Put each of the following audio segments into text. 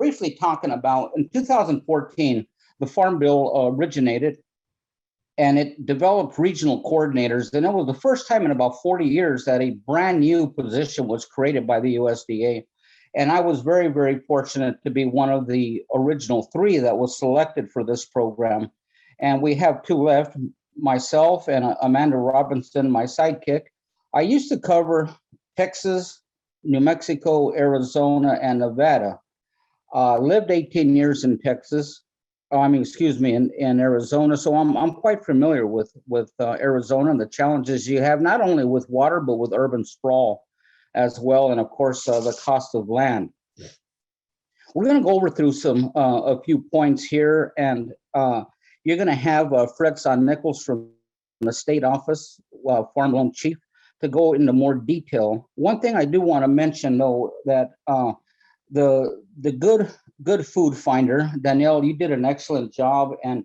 briefly talking about in 2014, the Farm Bill originated, and it developed regional coordinators. And it was the first time in about 40 years that a brand new position was created by the USDA. And I was very, very fortunate to be one of the original 3 that was selected for this program. And we have 2 left, myself and Amanda Robinson, my sidekick. I used to cover Texas, New Mexico, Arizona, and Nevada. Lived 18 years in Texas. In Arizona. So I'm quite familiar with Arizona and the challenges you have, not only with water, but with urban sprawl as well. And of course, the cost of land. We're going to go over through a few points here, and you're going to have Fred Son Nichols from the state office, Farm Loan Chief, to go into more detail. One thing I do want to mention, though, that the good food finder, Danielle, you did an excellent job, and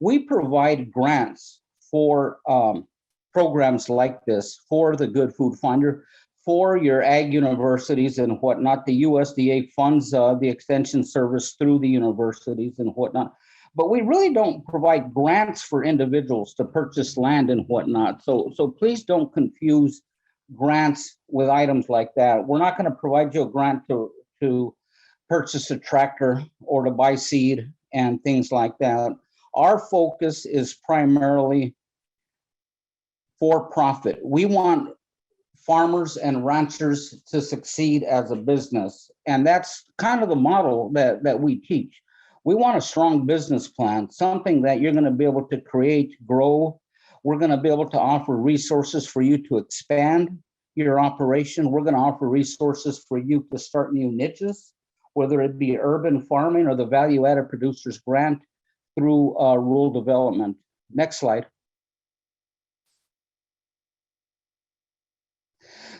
we provide grants for programs like this for the good food finder, for your ag universities and whatnot. The USDA funds the extension service through the universities and whatnot, but we really don't provide grants for individuals to purchase land and whatnot. So please don't confuse grants with items like that. We're not going to provide you a grant to purchase a tractor or to buy seed and things like that. Our focus is primarily for profit. We want farmers and ranchers to succeed as a business. And that's kind of the model that we teach. We want a strong business plan, something that you're going to be able to create, grow. We're going to be able to offer resources for you to expand your operation. We're going to offer resources for you to start new niches, whether it be urban farming or the value-added producers grant through rural development. Next slide.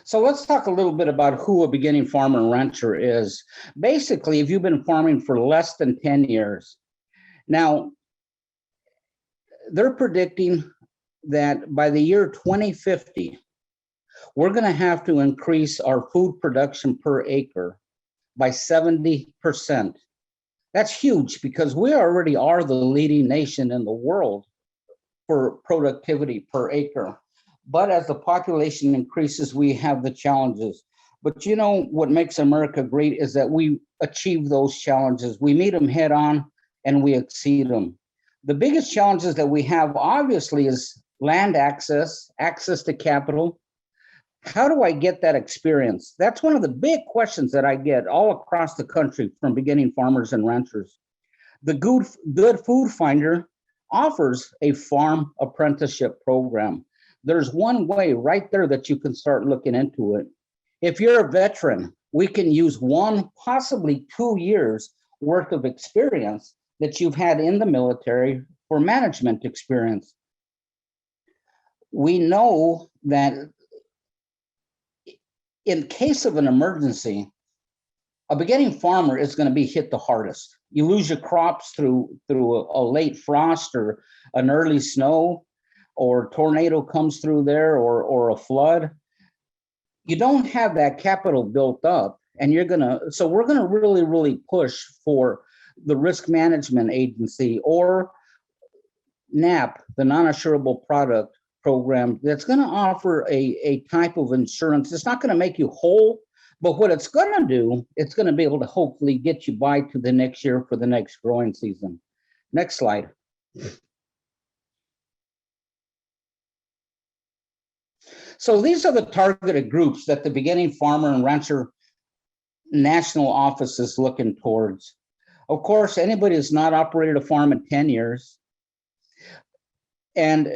So let's talk a little bit about who a beginning farmer and rancher is. Basically, if you've been farming for less than 10 years, now they're predicting that by the year 2050, we're going to have to increase our food production per acre by 70%. That's huge because we already are the leading nation in the world for productivity per acre. But as the population increases, we have the challenges. But you know what makes America great is that we achieve those challenges. We meet them head on and we exceed them. The biggest challenges that we have obviously is land access, access to capital. How do I get that experience? That's one of the big questions that I get all across the country from beginning farmers and ranchers. The Good Food Finder offers a farm apprenticeship program. There's one way right there that you can start looking into it. If you're a veteran, we can use 1, possibly 2 years worth of experience that you've had in the military for management experience. We know that in case of an emergency, a beginning farmer is going to be hit the hardest. You lose your crops through a late frost or an early snow, or tornado comes through there, or a flood. You don't have that capital built up, and so we're gonna really push for the Risk Management Agency or NAP, the Non-Assurable Product Program, that's gonna offer a type of insurance. It's not gonna make you whole, but what it's gonna do, it's gonna be able to hopefully get you by to the next year for the next growing season. Next slide. So these are the targeted groups that the beginning farmer and rancher national office is looking towards. Of course, anybody who's not operated a farm in 10 years. And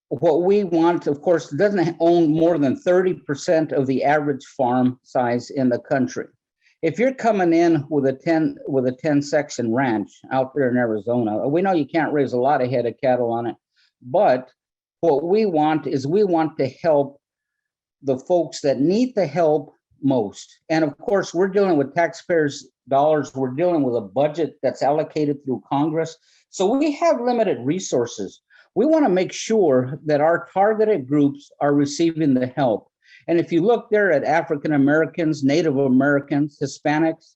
what we want, of course, doesn't own more than 30% of the average farm size in the country. If you're coming in with a 10 section ranch out there in Arizona, we know you can't raise a lot of head of cattle on it, but what we want is we want to help the folks that need the help most. And of course, we're dealing with taxpayers' dollars. We're dealing with a budget that's allocated through Congress. So we have limited resources. We want to make sure that our targeted groups are receiving the help. And if you look there at African Americans, Native Americans, Hispanics,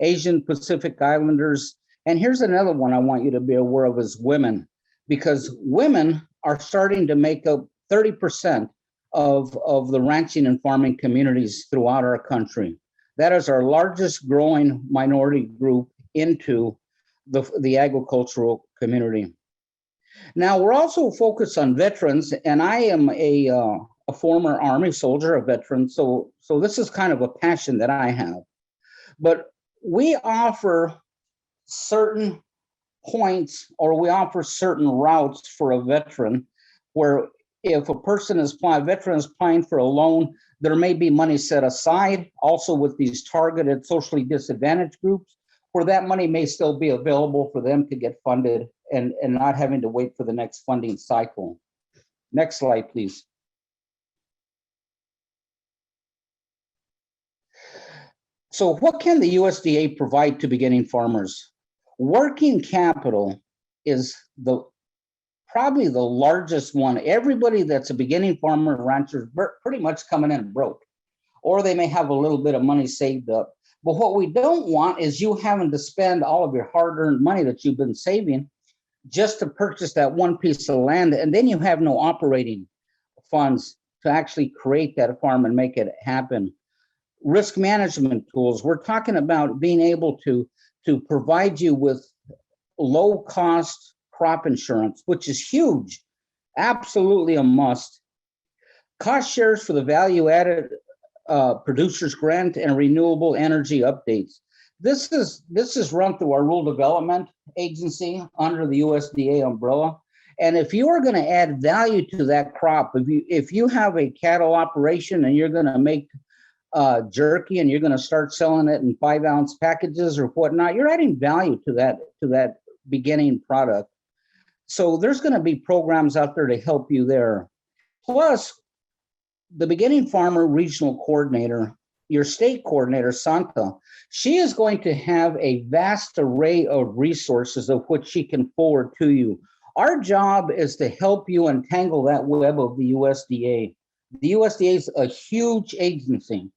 Asian Pacific Islanders. And here's another one I want you to be aware of is women, because women are starting to make up 30% of the ranching and farming communities throughout our country. That is our largest growing minority group into the agricultural community. Now, we're also focused on veterans, and I am a former Army soldier, a veteran, so this is kind of a passion that I have. But we offer certain points, or we offer certain routes for a veteran, where if a veteran is applying for a loan, there may be money set aside, also with these targeted socially disadvantaged groups, where that money may still be available for them to get funded and not having to wait for the next funding cycle. Next slide, please. So what can the USDA provide to beginning farmers? Working capital is probably the largest one. Everybody that's a beginning farmer or rancher is pretty much coming in broke, or they may have a little bit of money saved up. But what we don't want is you having to spend all of your hard-earned money that you've been saving just to purchase that one piece of land, and then you have no operating funds to actually create that farm and make it happen. Risk management tools. We're talking about being able to provide you with low-cost crop insurance, which is huge, absolutely a must. Cost shares for the value-added producers grant and renewable energy updates. This is run through our rural development agency under the USDA umbrella. And if you are going to add value to that crop, if you have a cattle operation and you're going to make jerky and you're going to start selling it in 5-ounce packages or whatnot, you're adding value to that beginning product. So there's going to be programs out there to help you there. Plus, the beginning farmer regional coordinator, your state coordinator, Santa, she is going to have a vast array of resources of which she can forward to you. Our job is to help you untangle that web of the USDA. The USDA is a huge agency,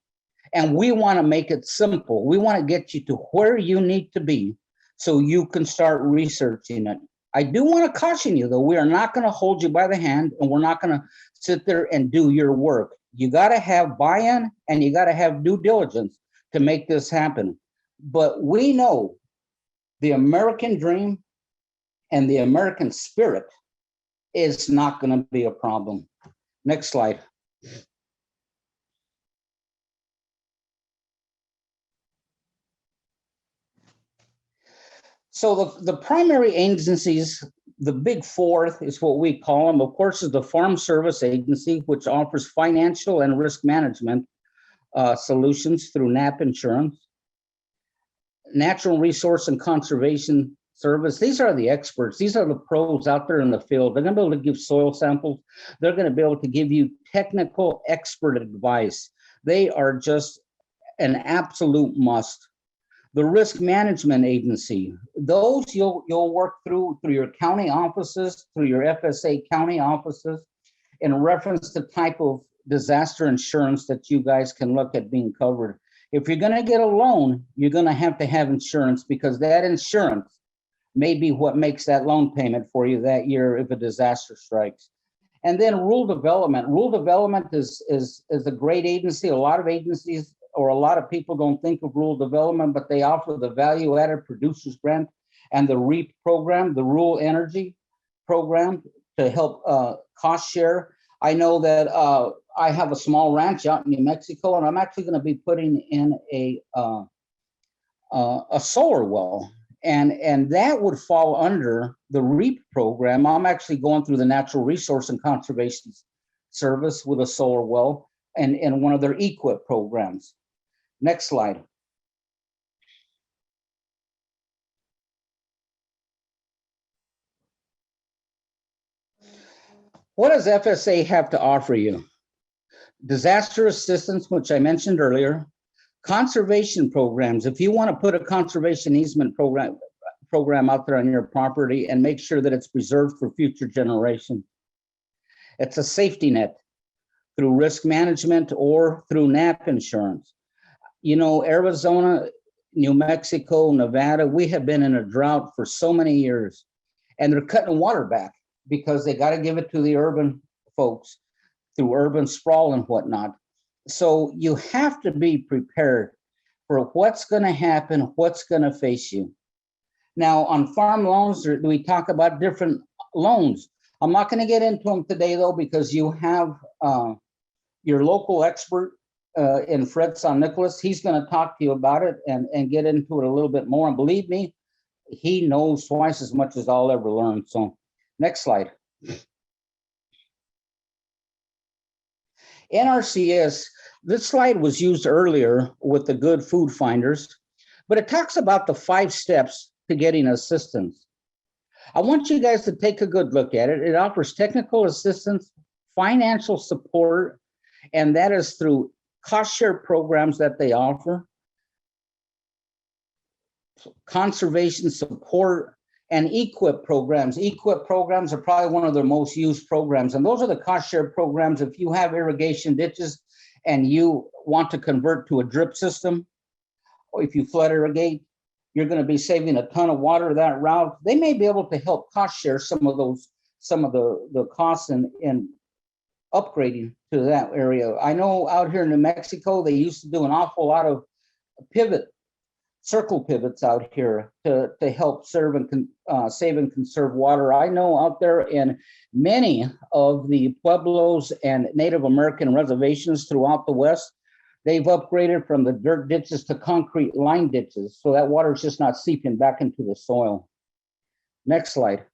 and we want to make it simple. We want to get you to where you need to be so you can start researching it. I do want to caution you, though, we are not going to hold you by the hand, and we're not going to sit there and do your work. You got to have buy-in, and you got to have due diligence to make this happen. But we know the American dream and the American spirit is not going to be a problem. Next slide. So the primary agencies, the big four is what we call them, of course, is the Farm Service Agency, which offers financial and risk management solutions through NAP insurance. Natural Resource and Conservation Service, these are the experts. These are the pros out there in the field. They're going to be able to give soil samples. They're going to be able to give you technical expert advice. They are just an absolute must. The Risk Management Agency, those you'll work through your county offices, through your FSA county offices, in reference to type of disaster insurance that you guys can look at being covered. If you're going to get a loan, you're going to have insurance, because that insurance may be what makes that loan payment for you that year if a disaster strikes. And then rural development. Rural development is a great agency. A lot of agencies or a lot of people don't think of rural development, but they offer the value-added producers grant and the REAP program, the rural energy program, to help cost share. I know that I have a small ranch out in New Mexico, and I'm actually going to be putting in a solar well, and that would fall under the REAP program. I'm actually going through the Natural Resource and Conservation Service with a solar well and one of their EQIP programs. Next slide. What does FSA have to offer you? Disaster assistance, which I mentioned earlier, conservation programs. If you want to put a conservation easement program out there on your property and make sure that it's preserved for future generations. It's a safety net through risk management or through NAP insurance. You know, Arizona New Mexico, Nevada, we have been in a drought for so many years, and they're cutting water back because they got to give it to the urban folks through urban sprawl and whatnot. So you have to be prepared for what's going to happen, what's going to face you. Now, on farm loans, we talk about different loans. I'm not going to get into them today, though, because you have your local expert in Fred San Nicolas. He's going to talk to you about it and get into it a little bit more. And believe me, he knows twice as much as I'll ever learn. So next slide. NRCS, this slide was used earlier with the good food finders, but it talks about the 5 steps to getting assistance. I want you guys to take a good look at it. It offers technical assistance, financial support, and that is through cost share programs that they offer, conservation support, and EQIP programs. EQIP programs are probably one of their most used programs, and those are the cost share programs. If you have irrigation ditches and you want to convert to a drip system, or if you flood irrigate, you're going to be saving a ton of water that route. They may be able to help cost share some of the costs in upgrading to that area. I know out here in New Mexico, they used to do an awful lot of circle pivots out here to help serve and save and conserve water. I know out there in many of the pueblos and Native American reservations throughout the West, they've upgraded from the dirt ditches to concrete line ditches, so that water is just not seeping back into the soil. Next slide.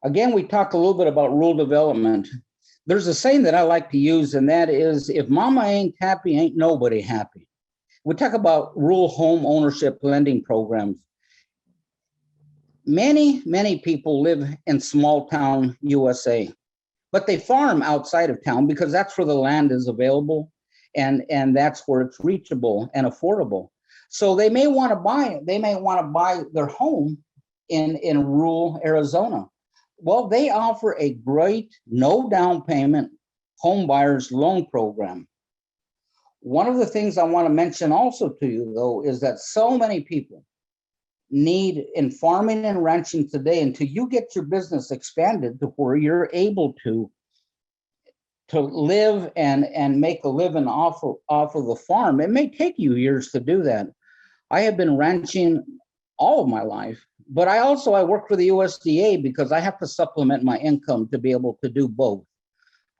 Again, we talked a little bit about rural development. There's a saying that I like to use, and that is, if mama ain't happy, ain't nobody happy. We talk about rural home ownership lending programs. Many people live in small town USA, but they farm outside of town because that's where the land is available and that's where it's reachable and affordable. So they may want to buy their home in rural Arizona. Well, they offer a great no down payment home buyers loan program. One of the things I want to mention also to you, though, is that so many people need in farming and ranching today, until you get your business expanded to where you're able to live and make a living off of the farm. It may take you years to do that. I have been ranching all of my life, but I work for the USDA because I have to supplement my income to be able to do both.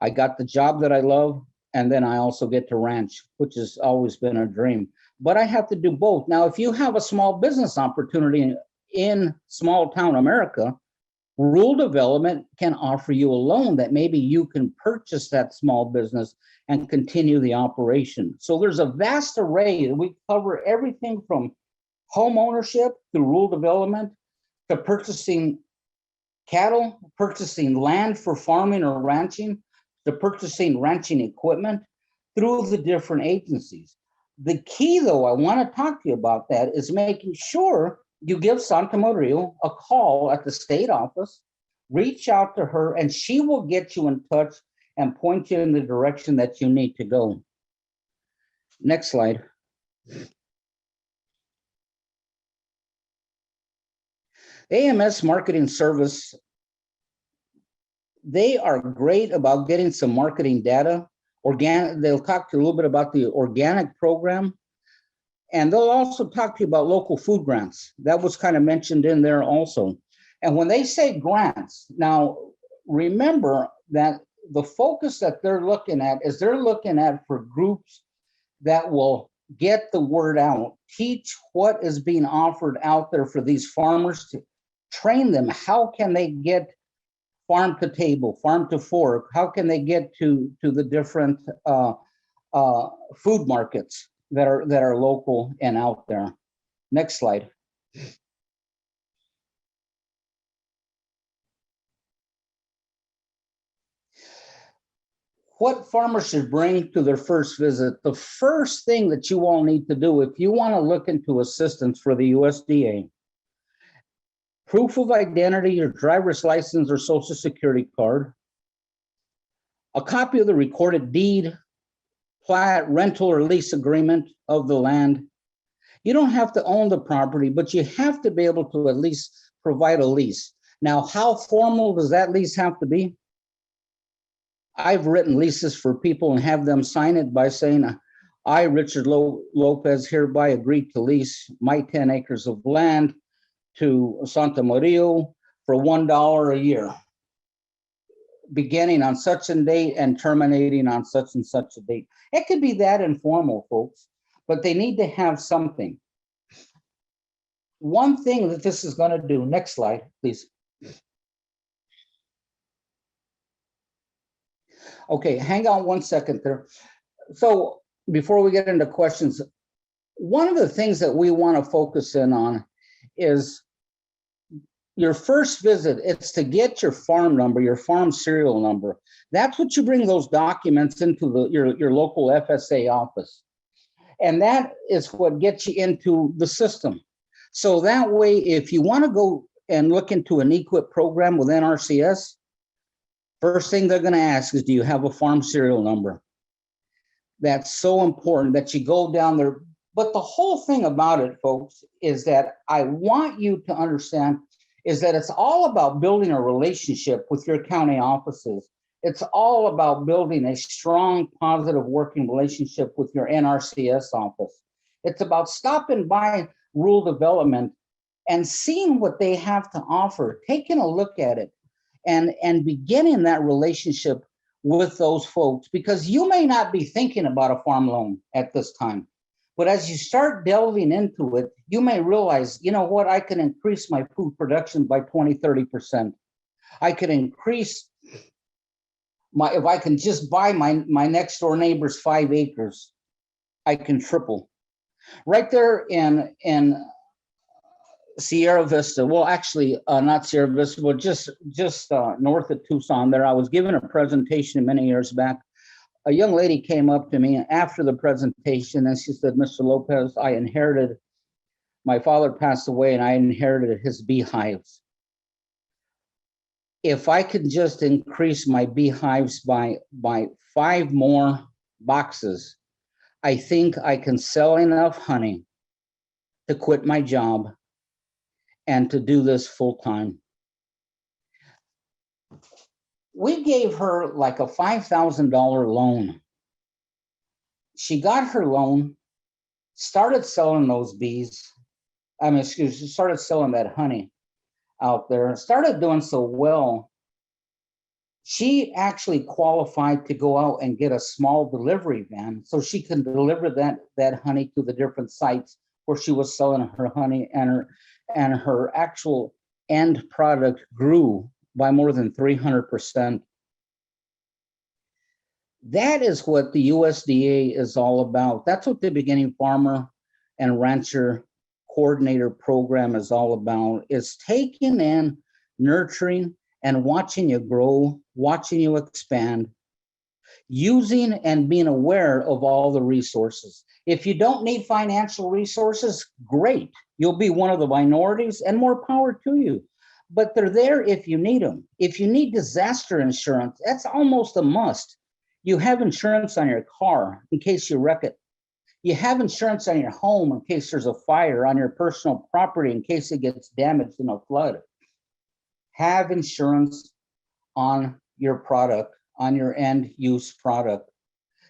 I got the job that I love, and then I also get to ranch, which has always been a dream. But I have to do both. Now, if you have a small business opportunity in small town America, rural development can offer you a loan that maybe you can purchase that small business and continue the operation. So there's a vast array. We cover everything from home ownership to rural development to purchasing cattle, purchasing land for farming or ranching, to purchasing ranching equipment through the different agencies. The key, though, I want to talk to you about that is making sure you give Santa Maria a call at the state office, reach out to her, and she will get you in touch and point you in the direction that you need to go. Next slide. AMS Marketing Service, they are great about getting some marketing data. They'll talk to you a little bit about the organic program, and they'll also talk to you about local food grants. That was kind of mentioned in there also. And when they say grants, now remember that the focus that they're looking at is they're looking at for groups that will get the word out, teach what is being offered out there for these farmers, to train them. How can they get farm to table, farm to fork? How can they get to the different food markets that are local and out there? Next slide. What farmers should bring to their first visit. The first thing that you all need to do if you want to look into assistance for the USDA, proof of identity, your driver's license or social security card, a copy of the recorded deed plat, rental or lease agreement of the land. You don't have to own the property, but you have to be able to at least provide a lease. Now, how formal does that lease have to be? I've written leases for people and have them sign it by saying, I, Richard Lopez, hereby agree to lease my 10 acres of land to Santa Maria for $1 a year, beginning on such a date and terminating on such and such a date. It could be that informal, folks, but they need to have something. One thing that this is going to do, next slide, please. Okay, hang on one second there. So before we get into questions, one of the things that we want to focus in on is your first visit. It's to get your farm number, your farm serial number. That's what you bring those documents into your local FSA office. And that is what gets you into the system. So that way, if you want to go and look into an EQIP program with NRCS, first thing they're going to ask is, do you have a farm serial number? That's so important that you go down there. But the whole thing about it, folks, is that I want you to understand is that it's all about building a relationship with your county offices. It's all about building a strong, positive working relationship with your NRCS office. It's about stopping by rural development and seeing what they have to offer, taking a look at it, and beginning that relationship with those folks, because you may not be thinking about a farm loan at this time. But as you start delving into it, you may realize, you know what, I can increase my food production by 20, 30%. I could increase if I can just buy my next door neighbor's 5 acres, I can triple. Right there in Sierra Vista, well, actually, not Sierra Vista, but just north of Tucson there, I was given a presentation many years back. A young lady came up to me after the presentation and she said, Mr. Lopez, my father passed away and I inherited his beehives. If I could just increase my beehives by 5 more boxes, I think I can sell enough honey to quit my job and to do this full time. We gave her like a $5,000 loan. She got her loan, started selling those bees. Started selling that honey out there, started doing so well. She actually qualified to go out and get a small delivery van so she can deliver that honey to the different sites where she was selling her honey, and her actual end product grew by more than 300%. That is what the USDA is all about. That's what the Beginning Farmer and Rancher Coordinator Program is all about, is taking in, nurturing, and watching you grow, watching you expand, using and being aware of all the resources. If you don't need financial resources, great. You'll be one of the minorities and more power to you. But they're there if you need them. If you need disaster insurance, that's almost a must. You have insurance on your car in case you wreck it. You have insurance on your home in case there's a fire, on your personal property in case it gets damaged in a flood. Have insurance on your product, on your end use product.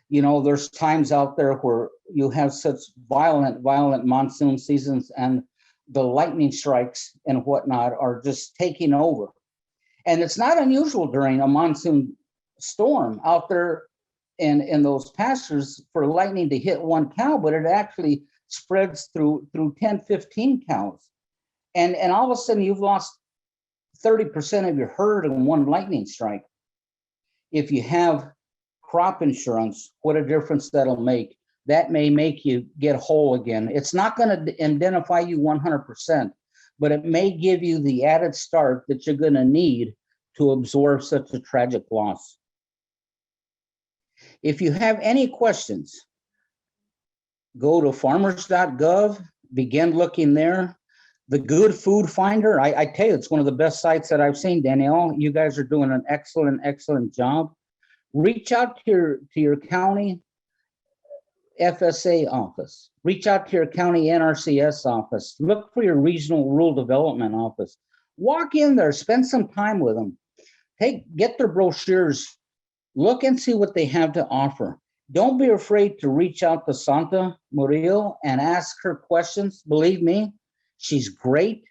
You know, there's times out there where you have such violent monsoon seasons and the lightning strikes and whatnot are just taking over. And it's not unusual during a monsoon storm out there in those pastures for lightning to hit one cow, but it actually spreads through 10, 15 cows. And all of a sudden you've lost 30% of your herd in one lightning strike. If you have crop insurance, what a difference that'll make. That may make you get whole again. It's not going to indemnify you 100%, but it may give you the added start that you're going to need to absorb such a tragic loss. If you have any questions, go to farmers.gov, begin looking there. The Good Food Finder, I tell you, it's one of the best sites that I've seen, Danielle. You guys are doing an excellent job. Reach out to your county FSA office. Reach out to your county NRCS office. Look for your regional rural development office. Walk in there, spend some time with them. Get their brochures. Look and see what they have to offer. Don't be afraid to reach out to Santa Murillo and ask her questions. Believe me, she's great.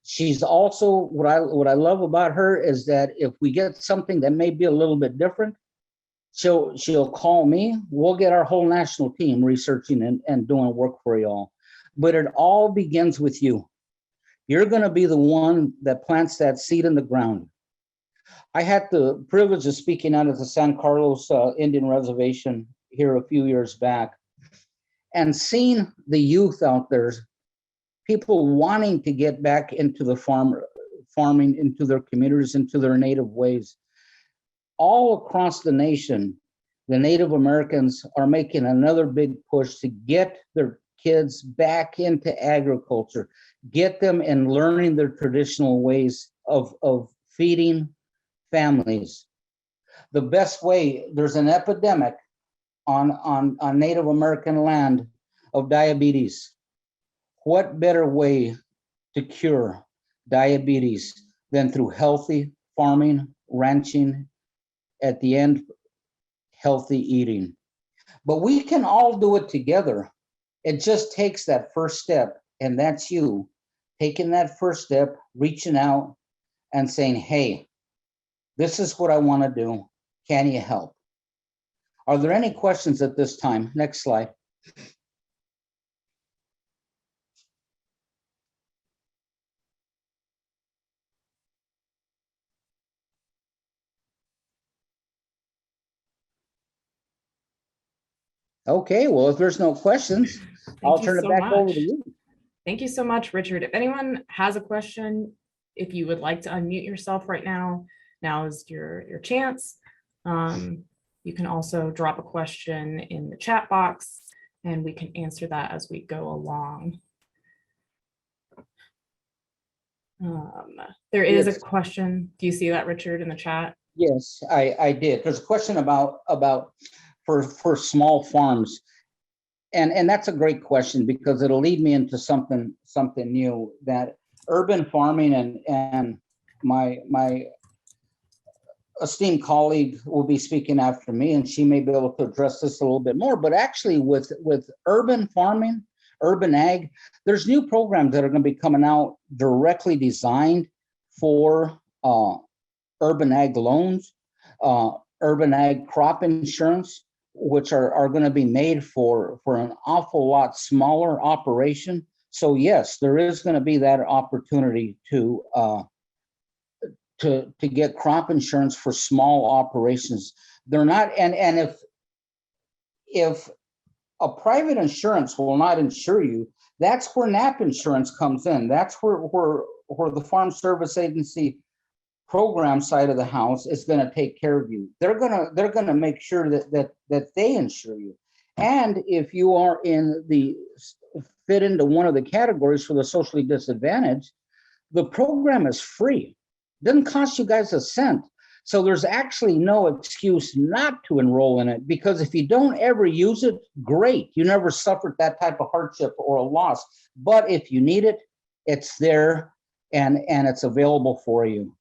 She's also, what I love about her is that if we get something that may be a little bit different, she'll call me. We'll get our whole national team researching and doing work for y'all. But it all begins with you. You're going to be the one that plants that seed in the ground. I had the privilege of speaking out at the San Carlos Indian Reservation here a few years back and seeing the youth out there, people wanting to get back into the farming, into their communities, into their native ways. All across the nation, the Native Americans are making another big push to get their kids back into agriculture, get them in learning their traditional ways of feeding families. The best way, there's an epidemic on Native American land of diabetes. What better way to cure diabetes than through healthy farming, ranching, at the end, healthy eating? But we can all do it together. It just takes that first step, and that's you taking that first step, reaching out and saying, hey, this is what I want to do. Can you help? Are there any questions at this time? Next slide. Okay, well, if there's no questions, I'll turn it back over to you. Thank you so much, Richard. If anyone has a question, if you would like to unmute yourself right now, now is your chance. You can also drop a question in the chat box and we can answer that as we go along. There is a question. Do you see that, Richard, in the chat? Yes, I did. There's a question about for small farms. And that's a great question because it'll lead me into something new, that urban farming, and my esteemed colleague will be speaking after me, and she may be able to address this a little bit more. But actually with urban farming, urban ag, there's new programs that are going to be coming out directly designed for urban ag loans, urban ag crop insurance, which are going to be made for an awful lot smaller operation. So yes, there is going to be that opportunity to get crop insurance for small operations. They're not, and if a private insurance will not insure you, that's where NAP insurance comes in. That's where the Farm Service Agency program side of the house is going to take care of you. They're gonna make sure that they insure you. And if you are fit into one of the categories for the socially disadvantaged, the program is free. Doesn't cost you guys a cent. So there's actually no excuse not to enroll in it, because if you don't ever use it, great. You never suffered that type of hardship or a loss. But if you need it, it's there and it's available for you.